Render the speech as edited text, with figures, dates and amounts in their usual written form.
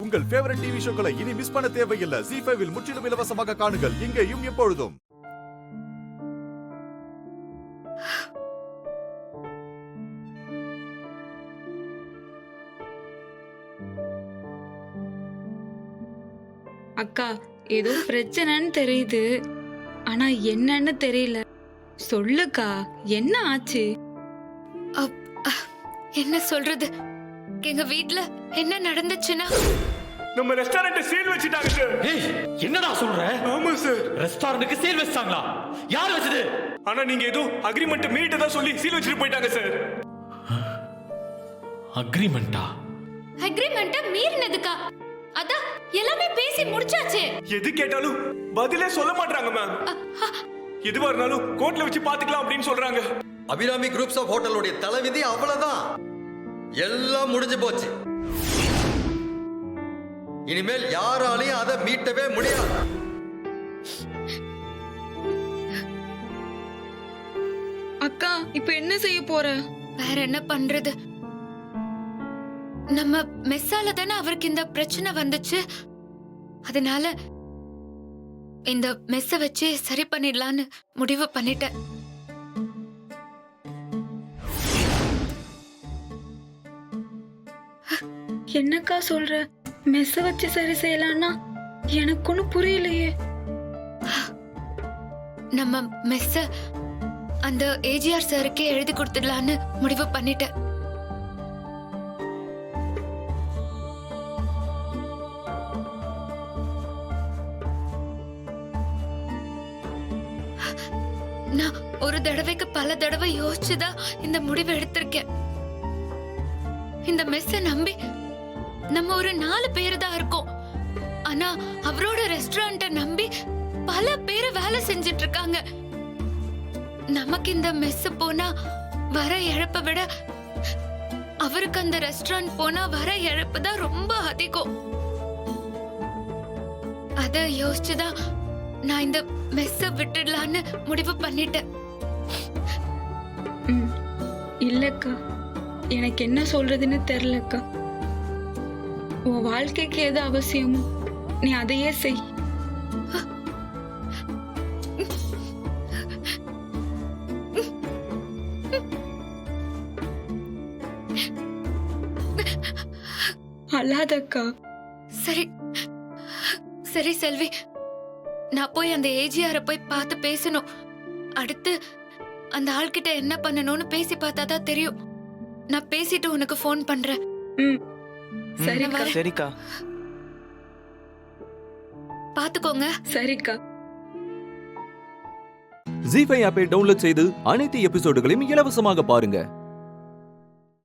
உங்கள் favourite TV ஷோக்களை இனி miss பண்ண தேவையில்லை. ZEE5 இல் முற்றிலும் இலவசமாக காணுங்கள். இங்கேயும் எப்பொழுதும். அக்கா ஏதோ பிரச்சனைன்னு தெரியுது, ஆனா என்னன்னு தெரியல. சொல்லுக்கா, என்ன ஆச்சு? என்ன சொல்றது? எங்க வீட்ல என்ன நடந்துச்சுன்னா, நம்ம ரெஸ்டாரண்ட் சீல் வச்சிட்டாங்க சார். ஏய், என்னடா சொல்ற? ஆமா சார், ரெஸ்டாரண்ட்க்கு சீல் வச்சாங்களா? யார் வச்சது? ஆனா நீங்க ஏதோ அக்ரிமெண்ட் மீறிட்டதா சொல்லி சீல் வச்சிட்டு போயிட்டாங்க சார். அக்ரிமெண்டா? அக்ரிமெண்ட்ட மீறினதுக்கா? அதான் எல்லாமே பேசி முடிச்சாச்சே. எது கேட்டாலும் பதிலே சொல்ல மாட்டாங்க மேம். எதுவா இருந்தாலும் கோர்ட்ல வச்சு பாத்துக்கலாம் அப்படின்னு சொல்றாங்க. அபிராமி குரூப்ஸ் ஆஃப் ஹோட்டலுடைய தலைவிதி அவ்வளவுதான். எல்லாம் முடிஞ்சு போச்சு. இனிமேல் யாராலையும் அதை மீட்டவே முடியாது. அக்கா இப்ப என்ன செய்ய போற? வேற என்ன பண்றது? நம்ம மெஸ்ஸால தானே அவருக்கு இந்த பிரச்சனை வந்துச்சு. அதனால இந்த மெஸ்ஸ வச்சு சரி பண்ணிடலான்னு முடிவு பண்ணிட்டேன். என்னக்கா சொல்ற? மெஸ்ஸ வச்சு சரி செய்யலாம்னா எனக்கு ஒன்னும் புரியலையே. நம்ம மெஸ்ஸ அந்த ஏஜிஆர் சாருக்கே எழுதி கொடுத்துடலான்னு முடிவு பண்ணிட்டேன். நான் ஒரு தடவைக்கு பல தடவை யோசிச்சுதான் இந்த முடிவை எடுத்திருக்கேன். இந்த மெஸ்ஸ நம்பி நம்ம ஒரு 4 பேரு தான் இருக்கோம். ஆனா அவரோட ரெஸ்டாரண்ட நம்பி பல பேர் வேலை செஞ்சிட்டு இருக்காங்க. நமக்கு இந்த மெஸ் போனா வர இழப்பை விட அவருக்கு அந்த ரெஸ்டாரண்ட் போனா வர இழப்பு தான் ரொம்ப அதிகம். அத யோசிச்சுதான் நான் இந்த மெஸ்ஸ விட்டுடலான்னு முடிவு பண்ணிட்டேன். இல்லக்கா, எனக்கு என்ன சொல்றதுன்னு தெரியலக்கா. உன் வாழ்க்கைக்கு எது அவசியமோ நீ அதையே செய். அழாதக்கா. சரி சரி செல்வி, நான் போய் அந்த ஏஜிஆர போய் பார்த்து பேசணும். அடுத்து அந்த ஆள்கிட்ட என்ன பண்ணணும்னு பேசி பார்த்தாதான் தெரியும். நான் பேசிட்டு உனக்கு ஃபோன் பண்றேன். சரிக்கா. சரிக்கா. பாத்துக்கோங்க. சரிக்கா. ZEE5 ஆப்பை டவுன்லோட் செய்து அனைத்து எபிசோடுகளையும் இலவசமாக பாருங்க.